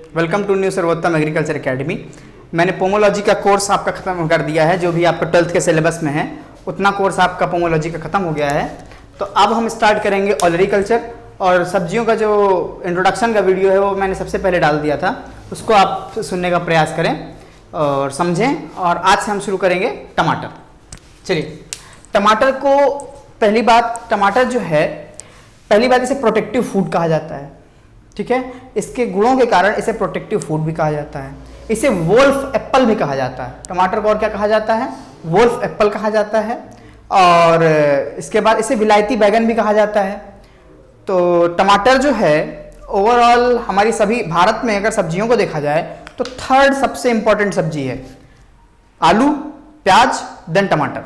Welcome to new सर्वोत्तम agriculture academy. मैंने pomology का कोर्स आपका ख़त्म कर दिया है, जो भी आपका 12th के सिलेबस में है उतना कोर्स आपका पोमोलॉजी का ख़त्म हो गया है। तो अब हम स्टार्ट करेंगे ऑलरिकल्चर, और सब्जियों का जो इंट्रोडक्शन का वीडियो है वो मैंने सबसे पहले डाल दिया था, उसको आप सुनने का प्रयास करें और समझें। और आज से हम शुरू करेंगे टमाटर। चलिए, टमाटर को पहली बात, टमाटर जो है पहली बात इसे प्रोटेक्टिव फूड कहा जाता है, ठीक है। इसके गुणों के कारण इसे प्रोटेक्टिव फूड भी कहा जाता है। इसे वोल्फ एप्पल भी कहा जाता है। टमाटर को और क्या कहा जाता है? वोल्फ एप्पल कहा जाता है। और इसके बाद इसे विलायती बैगन भी कहा जाता है। तो टमाटर जो है ओवरऑल हमारी सभी भारत में अगर सब्जियों को देखा जाए तो थर्ड सबसे इंपॉर्टेंट सब्जी है। आलू, प्याज, देन टमाटर,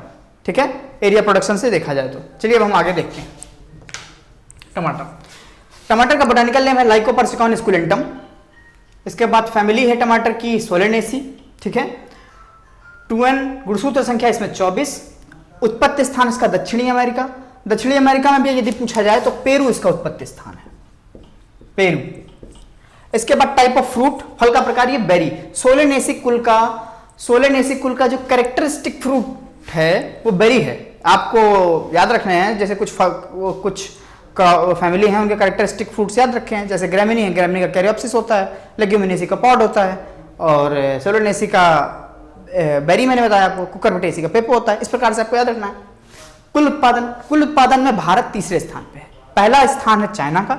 ठीक है, एरिया प्रोडक्शन से देखा जाए तो। चलिए अब हम आगे देखते हैं। टमाटर का बोटानिकल नेम है लाइकोपर्सिकॉन स्कुलेंटम। इसके बाद फैमिली है टमाटर की सोलेनेसी, ठीक है। 2n गुणसूत्र संख्या इसमें 24। उत्पत्ति स्थान इसका दक्षिणी अमेरिका। दक्षिणी अमेरिका में भी यदि पूछा जाए तो पेरू इसका उत्पत्ति स्थान है, पेरू। इसके बाद टाइप ऑफ फ्रूट, फल का प्रकार ये बेरी। सोलेनेसी कुल का जो कैरेक्टरिस्टिक फ्रूट है वो बेरी है। आपको याद रखने हैं, जैसे कुछ फैमिली है उनके कैरेक्टरिस्टिक फ्रूट्स याद रखे हैं। जैसे ग्रेमिनी है, ग्रेमिनी का कैरियोप्सिस होता है, लेग्यूमिनेसी का पॉड होता है, और सोलेनेसी का बेरी मैंने बताया आपको, कुकुरबिटेसी का पेपो होता है। इस प्रकार से आपको याद रखना है। कुल उत्पादन में भारत तीसरे स्थान पे है। पहला स्थान है चाइना का,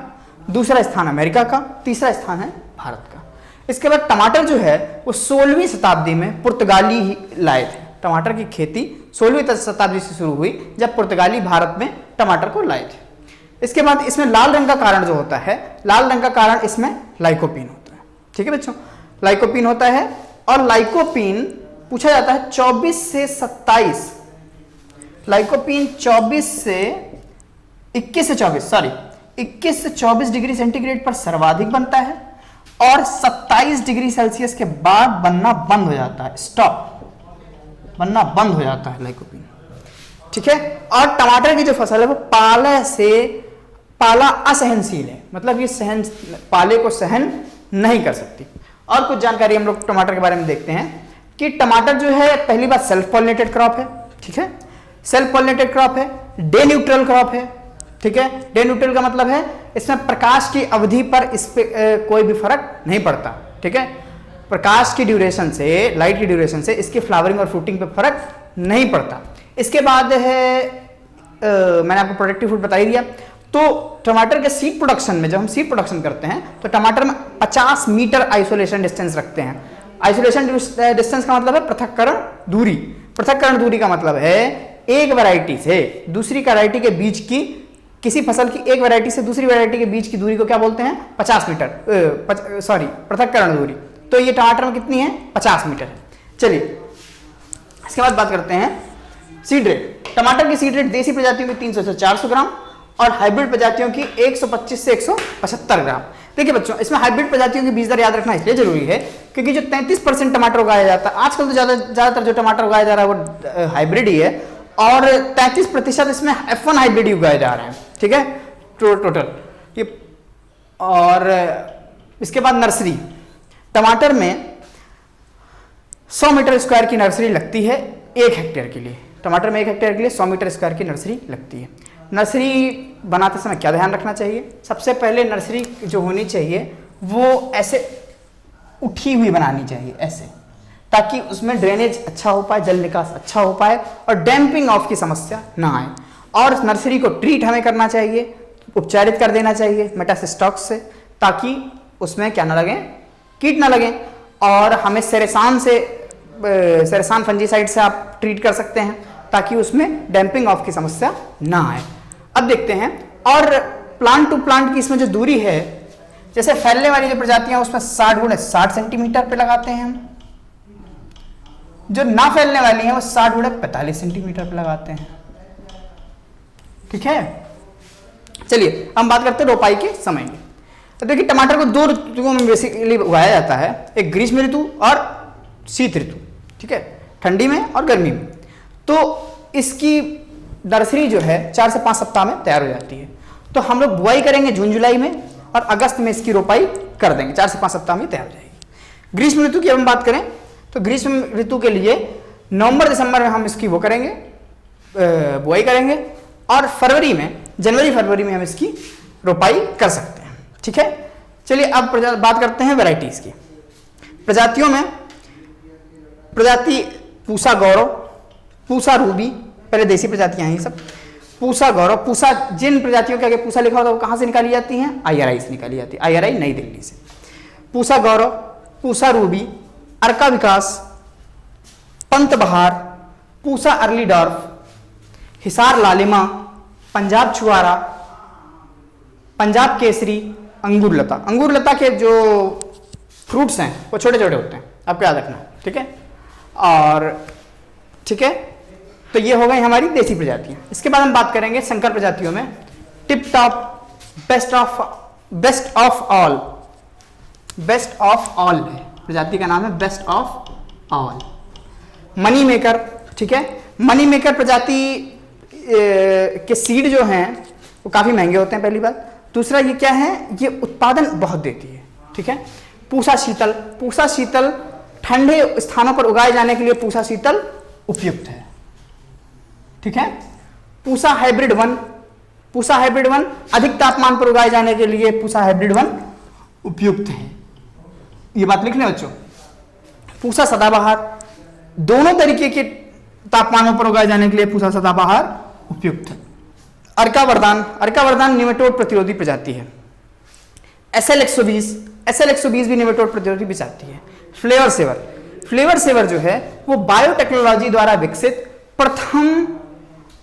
दूसरा स्थान अमेरिका का, तीसरा स्थान है भारत का। इसके बाद टमाटर जो है वो 16वीं शताब्दी में पुर्तगाली ही लाए थे। टमाटर की खेती 16वीं शताब्दी से शुरू हुई, जब पुर्तगाली भारत में टमाटर को लाए थे। इसके बाद इसमें लाल रंग का कारण जो होता है, लाल रंग का कारण इसमें लाइकोपीन होता है, ठीक है बच्चों, लाइकोपीन होता है। और लाइकोपीन पूछा जाता है 24 से 27, लाइकोपीन 21 से 24 डिग्री सेंटीग्रेड पर सर्वाधिक बनता है, और 27 डिग्री सेल्सियस के बाद बनना बंद हो जाता है, बनना बंद हो जाता है लाइकोपीन, ठीक है। और टमाटर की जो फसल है वो पाला असहनशील है, मतलब ये पाले को सहन नहीं कर सकती। और कुछ जानकारी हम लोग टमाटर के बारे में देखते हैं कि टमाटर जो है पहली बात सेल्फ पॉलिनेटेड क्रॉप है, ठीक है, सेल्फ पॉलिनेटेड क्रॉप है, डे न्यूट्रल क्रॉप है, ठीक है। डे न्यूट्रल का मतलब है इसमें प्रकाश की अवधि पर इस पे कोई भी फर्क नहीं पड़ता, ठीक है। प्रकाश की ड्यूरेशन से, लाइट की ड्यूरेशन से इसकी फ्लावरिंग और फ्रूटिंग पे फर्क नहीं पड़ता। इसके बाद है मैंने आपको प्रोडक्टिव फूड बता ही दिया। तो टमाटर के सीड प्रोडक्शन में, जब हम सीड प्रोडक्शन करते हैं तो टमाटर में 50 मीटर आइसोलेशन डिस्टेंस रखते हैं। आइसोलेशन डिस्टेंस का मतलब है पृथक्करण दूरी। पृथक्करण दूरी का मतलब है एक वैरायटी से दूसरी वैरायटी के बीच की, किसी फसल की एक वैरायटी से दूसरी वैरायटी के बीच की दूरी को क्या बोलते हैं? 50 मीटर, पृथक्करण दूरी। तो ये टमाटर में कितनी है? 50 मीटर है। चलिए इसके बाद बात करते हैं सीड रेट। टमाटर की सीड रेट देसी प्रजातियों की 300 से 400 ग्राम और हाइब्रिड प्रजातियों की 125 से 175 ग्राम। देखिए बच्चों, इसमें हाइब्रिड प्रजातियों की बीज दर याद रखना इसलिए जरूरी है क्योंकि जो 33% टमाटर उगाया जाता है आजकल, तो ज्यादातर जो टमाटर उगाया जा रहा है वो हाइब्रिड ही है, और 33% इसमें F1 हाइब्रिड ही उगाए जा रहे हैं, ठीक है, टोटल ये। और इसके बाद नर्सरी, टमाटर में 100 मीटर स्क्वायर की नर्सरी लगती है 1 हेक्टेयर के लिए। टमाटर में 1 हेक्टेयर के लिए 100 मीटर स्क्वायर की नर्सरी लगती है। नर्सरी बनाते समय क्या ध्यान रखना चाहिए? सबसे पहले नर्सरी जो होनी चाहिए वो ऐसे उठी हुई बनानी चाहिए, ऐसे, ताकि उसमें ड्रेनेज अच्छा हो पाए, जल निकास अच्छा हो पाए और डैम्पिंग ऑफ की समस्या ना आए। और नर्सरी को ट्रीट हमें करना चाहिए, उपचारित कर देना चाहिए मेटासिस्टॉक्स से, ताकि उसमें क्या ना लगे, कीट ना लगे। और हमें सेरेसान फंजीसाइड से आप ट्रीट कर सकते हैं ताकि उसमें डैम्पिंग ऑफ की समस्या ना आए। अब देखते हैं, और प्लांट टू प्लांट की इसमें जो दूरी है, जैसे फैलने वाली जो प्रजातियां उसमें 60 गुणे 60 सेंटीमीटर पे लगाते हैं हम, जो ना फैलने वाली हैं वो 60 गुणे 45 सेंटीमीटर पे लगाते हैं, ठीक है। चलिए हम बात करते हैं रोपाई के समय की। तो देखिए टमाटर को 2 ऋतुओं में बेसिकली उगाया जाता है, एक ग्रीष्म ऋतु और शीत ऋतु, ठीक है, ठंडी में और गर्मी में। तो इसकी नर्सरी जो है 4 से 5 सप्ताह में तैयार हो जाती है। तो हम लोग बुआई करेंगे जून जुलाई में, और अगस्त में इसकी रोपाई कर देंगे, 4 से 5 सप्ताह में तैयार हो जाएगी। ग्रीष्म ऋतु की हम बात करें तो ग्रीष्म ऋतु के लिए नवंबर दिसंबर में हम इसकी वो करेंगे, बुआई करेंगे, और फरवरी में, जनवरी फरवरी में हम इसकी रोपाई कर सकते हैं। ठीक है, चलिए अब बात करते हैं वैरायटीज की। प्रजातियों में प्रजाति पूसा गौरव, पूसा रूबी, पहले देसी प्रजातियां हैं ये सब। पूसा गौरव, पूसा, जिन प्रजातियों के आगे पूसा लिखा होता है वो कहां से निकाली जाती हैं? IRI से निकाली जाती है, IRI नई दिल्ली से। पूसा गौरव, पूसा रूबी, अर्का विकास, पंत बहार, पूसा अर्ली डॉर्फ, हिसार लालिमा, पंजाब छुआरा, पंजाब केसरी, अंगूर लता। अंगूर लता के जो फ्रूट्स हैं वो छोटे छोटे होते हैं, आपको याद रखना। ठीक है, और ठीक है, तो ये हो गई हमारी देसी प्रजातियां। इसके बाद हम बात करेंगे संकर प्रजातियों में tip top, best of all, best of all है प्रजाति का नाम है, best of all. Money maker, ठीक है, मनी मेकर प्रजाति के सीड जो हैं वो काफी महंगे होते हैं, पहली बात। दूसरा ये क्या है, ये उत्पादन बहुत देती है। ठीक है, पूसा शीतल, पूसा शीतल ठंडे स्थानों पर उगाए जाने के लिए पूसा शीतल उपयुक्त है। ठीक है, Pusa hybrid one, Pusa hybrid one अधिक तापमान पर उगाए जाने के लिए पूसा हाइब्रिड वन उपयुक्त है। ये बात लिख लें बच्चों। पूसा सदाबहार, दोनों तरीके के तापमानों पर उगाए जाने के लिए पूसा सदाबहार उपयुक्त है। अर्का वरदान, अर्का वरदान निमेटोड प्रतिरोधी प्रजाति है। SL 120, SL 120 भी निमेटोड प्रतिरोधी प्रजाति है। फ्लेवर सेवर, फ्लेवर सेवर जो है वो बायोटेक्नोलॉजी द्वारा विकसित प्रथम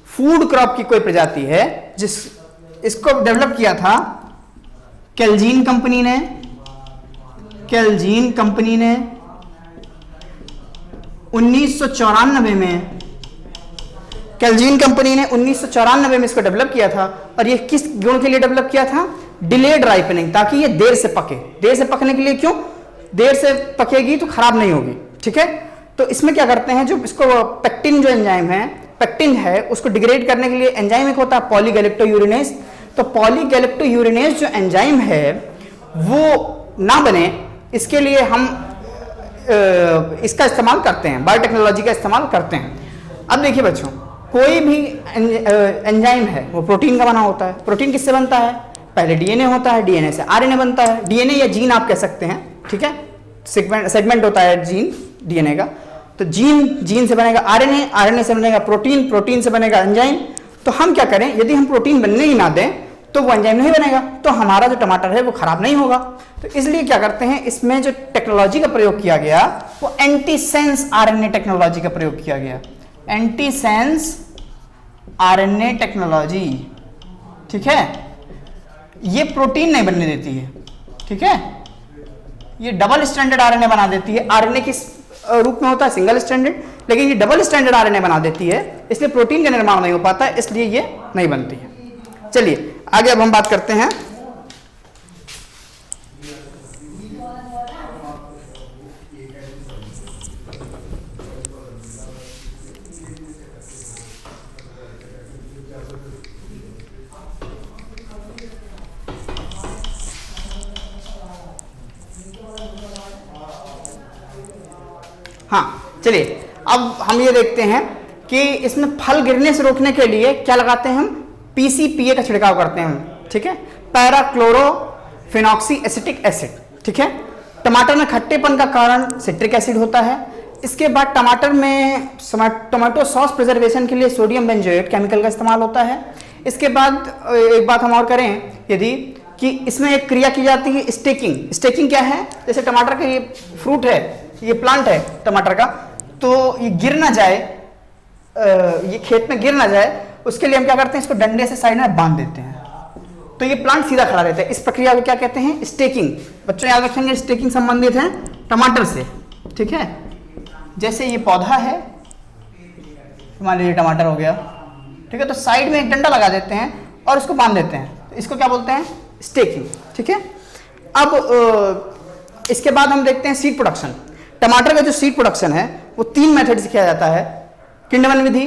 फूड क्रॉप की कोई प्रजाति है, जिस इसको डेवलप किया था केल्जीन कंपनी ने, केल्जीन कंपनी ने 1994 में, केल्जीन कंपनी ने 1994 में इसको डेवलप किया था। और ये किस गुण के लिए डेवलप किया था? डिलेड राइपनिंग, ताकि ये देर से पके। देर से पकने के लिए क्यों? देर से पकेगी तो खराब नहीं होगी। ठीक है, तो इसमें क्या करते हैं, जो इसको पेक्टिन जो एंजाइम है, पेक्टिन है, उसको डिग्रेड करने के लिए एंजाइम एक होता है पॉलीगैलेक्टोयूरिनेज। तो पॉलीगैलेक्टोयूरिनेज जो एंजाइम है वो ना बने, इसके लिए हम इसका इस्तेमाल करते हैं, बायोटेक्नोलॉजी का इस्तेमाल करते हैं। अब देखिए बच्चों, कोई भी एंजाइम है वो प्रोटीन का बना होता है। प्रोटीन किससे बनता है? पहले डीएनए होता है, डीएनए से आरएनए बनता है। डीएनए या जीन आप कह सकते हैं, ठीक है, सेगमेंट होता है जीन डीएनए का। तो जीन से बनेगा आरएनए, आरएनए से बनेगा प्रोटीन, प्रोटीन से बनेगा एंजाइम। तो हम क्या करें, यदि हम प्रोटीन बनने ही ना दें तो वो एंजाइम नहीं बनेगा, तो हमारा जो टमाटर है वो खराब नहीं होगा। तो इसलिए क्या करते हैं, इसमें जो टेक्नोलॉजी का प्रयोग किया गया वो एंटीसेंस आरएनए टेक्नोलॉजी का प्रयोग किया गया, एंटीसेंस आरएनए टेक्नोलॉजी। ठीक है, ये प्रोटीन नहीं बनने देती है, ठीक है, ये डबल स्टैंडर्ड आरएनए बना देती है। आरएनए किस रूप में होता है? सिंगल स्टैंडर्ड, लेकिन ये डबल स्टैंडर्ड आरएनए बना देती है, इसलिए प्रोटीन का निर्माण नहीं हो पाता है, इसलिए ये नहीं बनती है। चलिए आगे अब हम बात करते हैं हाँ, चलिए अब हम ये देखते हैं कि इसमें फल गिरने से रोकने के लिए क्या लगाते हैं हम? PCPA का छिड़काव करते हैं हम, ठीक है, पैराक्लोरोफिनॉक्सी एसिटिक एसिड। ठीक है, टमाटर में खट्टेपन का कारण सिट्रिक एसिड होता है। इसके बाद टमाटर में टोमेटो सॉस प्रिजर्वेशन के लिए सोडियम बेंजोएट केमिकल का इस्तेमाल होता है। इसके बाद एक बात हम और करें यदि, कि इसमें एक क्रिया की जाती है स्टेकिंग। स्टेकिंग क्या है? जैसे टमाटर का ये फ्रूट है, ये प्लांट है टमाटर का, तो ये गिर ना जाए, ये खेत में गिर ना जाए, उसके लिए हम क्या करते हैं, इसको डंडे से साइड में बांध देते हैं, तो ये प्लांट सीधा खड़ा रहता है। इस प्रक्रिया को क्या कहते हैं? स्टेकिंग। बच्चों याद रखेंगे, स्टेकिंग संबंधित है टमाटर से। ठीक है, जैसे ये पौधा है, मान लीजिए टमाटर हो गया, ठीक है, तो साइड में एक डंडा लगा देते हैं और उसको बांध देते हैं, तो इसको क्या बोलते हैं? स्टेकिंग। ठीक है, अब इसके बाद हम देखते हैं सीड प्रोडक्शन। टमाटर का जो सीड प्रोडक्शन है वो 3 मेथड से किया जाता है, किण्वन विधि,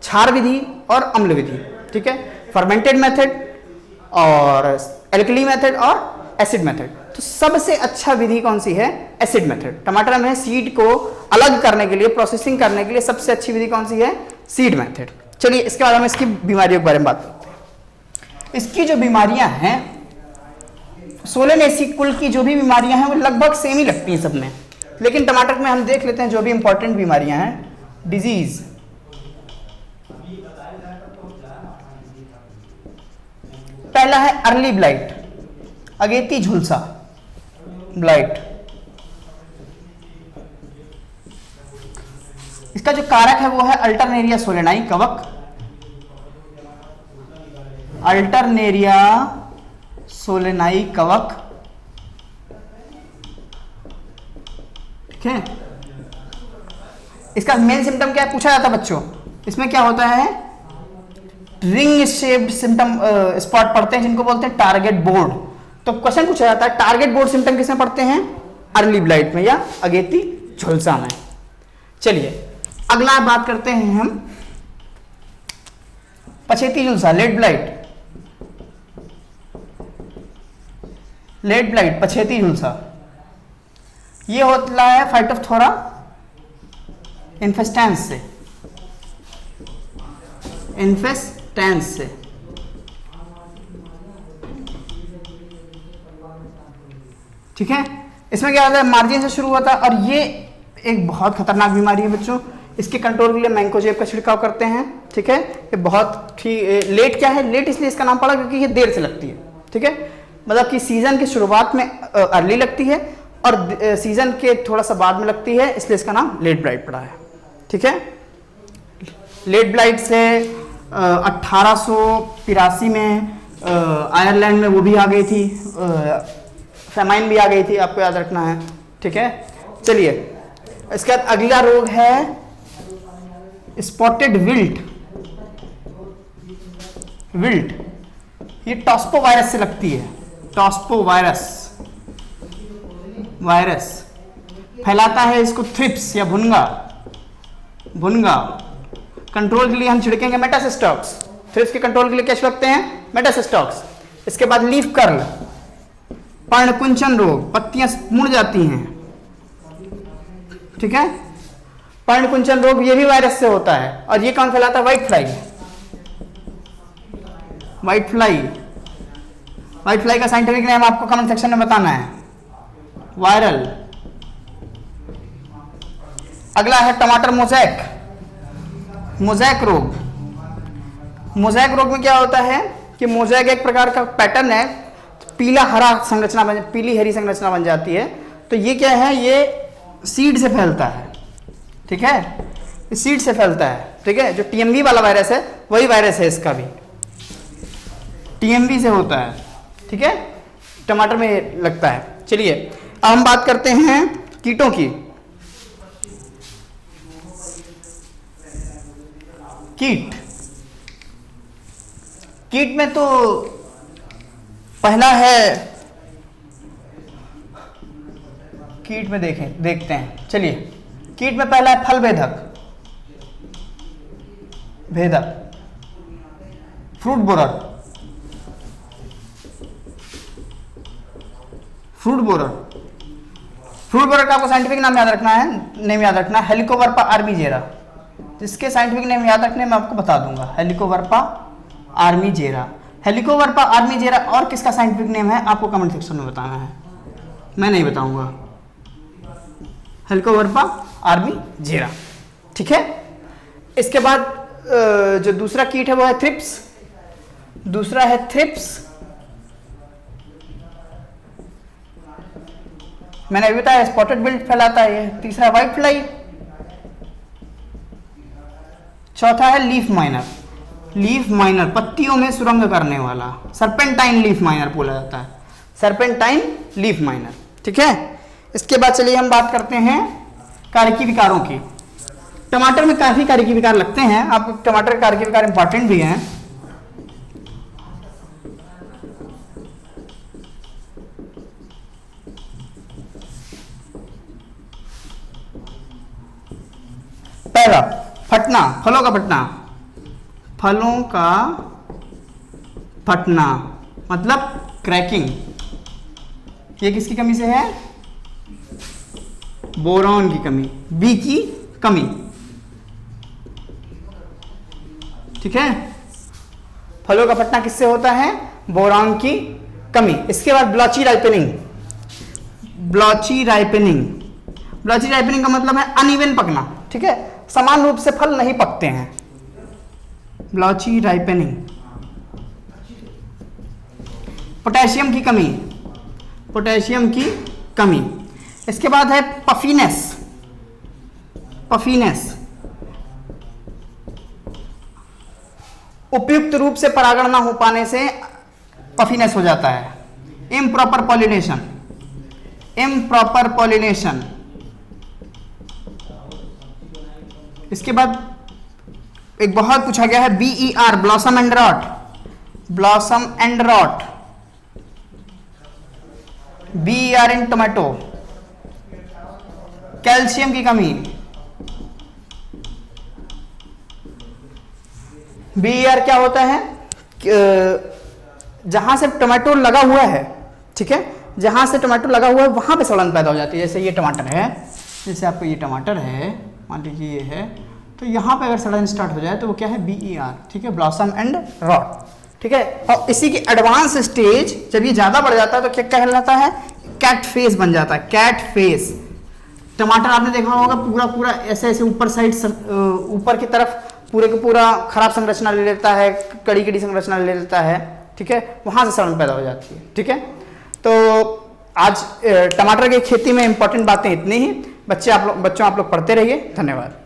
क्षार विधि और अम्ल विधि। ठीक है, फर्मेंटेड मेथड और एल्कली मेथड और एसिड मेथड। तो सबसे अच्छा विधि कौन सी है? Acid method. टमाटर में सीड को अलग करने के लिए, प्रोसेसिंग करने के लिए सबसे अच्छी विधि कौन सी है? Seed method. चलिए इसके बाद हम इसकी बीमारियों के बारे में बात करते हैं। इसकी जो बीमारियां हैं, सोलेनेसी कुल की जो भी बीमारियां हैं वो लगभग सेम ही लगती हैं सब में, लेकिन टमाटर में हम देख लेते हैं जो भी इंपॉर्टेंट बीमारियां हैं। डिजीज, पहला है अर्ली ब्लाइट, अगेती झुलसा ब्लाइट। इसका जो कारक है वो है अल्टरनेरिया सोलेनाई कवक, अल्टरनेरिया सोलेनाई कवक, ठीक है। इसका मेन सिम्टम क्या है पूछा जाता है बच्चों, इसमें क्या होता है? रिंग शेप्ड सिम्टम स्पॉट पड़ते हैं जिनको बोलते हैं टारगेट बोर्ड। तो क्वेश्चन पूछा जाता है टारगेट बोर्ड सिम्टम किसमें पड़ते हैं? अर्ली ब्लाइट में या अगेती झुलसा में। चलिए अगला बात करते हैं हम पछेती झुलसा, लेट ब्लाइट। लेट ब्लाइट, पछेती झुलसा, ये होता है फाइटोप्थोरा इन्फेस्टेंस से, इन्फेस्टेंस से। ठीक है, इसमें क्या होता है? मार्जिन से शुरू होता है और ये एक बहुत खतरनाक बीमारी है बच्चों। इसके कंट्रोल के लिए मैंकोजेब का छिड़काव करते हैं, ठीक है। ये बहुत ही लेट, क्या है लेट इसलिए इसका नाम पड़ा क्योंकि ये देर से लगती है, ठीक है। मतलब कि सीजन की शुरुआत में अर्ली लगती है और सीजन के थोड़ा सा बाद में लगती है, इसलिए इसका नाम लेट ब्लाइट पड़ा है, ठीक है। लेट ब्लाइट से 1883 में आयरलैंड में वो भी आ गई थी, फेमाइन भी आ गई थी, आपको याद रखना है, ठीक है। चलिए इसके बाद अगला रोग है स्पॉटेड विल्ट। विल्ट ये टॉस्पो वायरस से लगती है, टॉस्पो वायरस, वायरस फैलाता है इसको थ्रिप्स या भुनगा। भुनगा कंट्रोल के लिए हम छिड़केंगे मेटासिस्टॉक्स। थ्रिप्स के कंट्रोल के लिए क्या छिड़कते हैं? मेटासिस्टॉक्स। इसके बाद लीफ कर्ल, पर्णकुंचन रोग, पत्तियां मुड़ जाती हैं, ठीक है। पर्णकुंचन रोग ये भी वायरस से होता है और ये कौन फैलाता है? White fly. White fly, white fly का साइंटिफिक नेम आपको कमेंट सेक्शन में बताना है, वायरल। अगला है टमाटर मोज़ेक, मोज़ेक रोग। मोज़ेक रोग में क्या होता है कि मोज़ेक एक प्रकार का पैटर्न है, पीला हरा संरचना बन, पीली हरी संरचना बन जाती है। तो ये क्या है? ये सीड से फैलता है, ठीक है, सीड से फैलता है, ठीक है। जो टीएमवी वाला वायरस है वही वायरस है, इसका भी टीएमवी से होता है, ठीक है। टमाटर में लगता है। चलिए अब हम बात करते हैं कीटों की। कीट, कीट में तो पहला है, कीट में देखते हैं। चलिए कीट में पहला है फल भेदक, भेदक, fruit borer, fruit borer. Fruit borer का आपको साइंटिफिक नाम याद रखना है, नेम याद रखना है, हेलिकोवर्पा आर्मीजेरा। जिसके साइंटिफिक नेम याद रखने मैं आपको बता दूंगा, हेलिकोवर्पा आर्मीजेरा। हेलिकोवर्पा आर्मीजेरा और किसका साइंटिफिक नेम है आपको कमेंट सेक्शन में बताना है, मैं नहीं बताऊंगा। हेलिकोवर्पा आर्मीजेरा, ठीक है। इसके बाद जो दूसरा कीट है वो है थ्रिप्स, दूसरा है थ्रिप्स। मैंने अभी बताया स्पॉटेड विल्ट फैलाता है ये। तीसरा व्हाइट फ्लाई, चौथा है लीफ माइनर। लीफ माइनर पत्तियों में सुरंग करने वाला, सरपेंटाइन लीफ माइनर बोला जाता है, सरपेंटाइन लीफ माइनर, ठीक है। इसके बाद चलिए हम बात करते हैं कार्यकी विकारों की। टमाटर में काफी कार्यकी विकार लगते हैं, आपको टमाटर के कार्यकी विकार इंपॉर्टेंट भी हैं। पहला फटना, फलों का फटना, फलों का फटना मतलब क्रैकिंग, ये किसकी कमी से है? बोरॉन की कमी, बी की कमी। ठीक है, फलों का फटना किससे होता है? बोरॉन की कमी। इसके बाद ब्लॉची राइपनिंग। ब्लॉची राइपनिंग, ब्लॉची राइपनिंग का मतलब है अनइवन पकना। ठीक है, समान रूप से फल नहीं पकते हैं, ब्लॉची राइपनिंग। पोटेशियम की कमी, पोटेशियम की कमी। इसके बाद है पफीनेस, पफीनेस, उपयुक्त रूप से परागण ना हो पाने से पफीनेस हो जाता है। Improper pollination, improper pollination. इसके बाद एक बहुत पूछा गया है BER, blossom end rot, blossom end rot, BER in tomato. Calcium की कमी, BER क्या होता है? जहां से टोमेटो लगा हुआ है, ठीक है, जहां से टोमेटो लगा हुआ है वहां पे सड़न पैदा हो जाती है। जैसे ये टमाटर है, जैसे आपको ये टमाटर है, मान लीजिए ये है, तो यहाँ पे अगर सड़न स्टार्ट हो जाए तो वो क्या है? BER। ठीक है, ब्लॉसम एंड रॉट। ठीक है, और इसी की एडवांस स्टेज जब ये ज्यादा बढ़ जाता है तो क्या कहलाता है? कैट फेस बन जाता है, कैट फेस। टमाटर आपने देखा होगा पूरा पूरा ऐसे ऐसे ऊपर साइड, ऊपर की तरफ पूरे का पूरा खराब संरचना ले लेता है, कड़ी कड़ी संरचना ले लेता है। ठीक है, वहां से सड़न पैदा हो जाती है। ठीक है, तो आज टमाटर की खेती में इंपॉर्टेंट बातें इतनी ही। बच्चों आप लोग पढ़ते रहिए। धन्यवाद।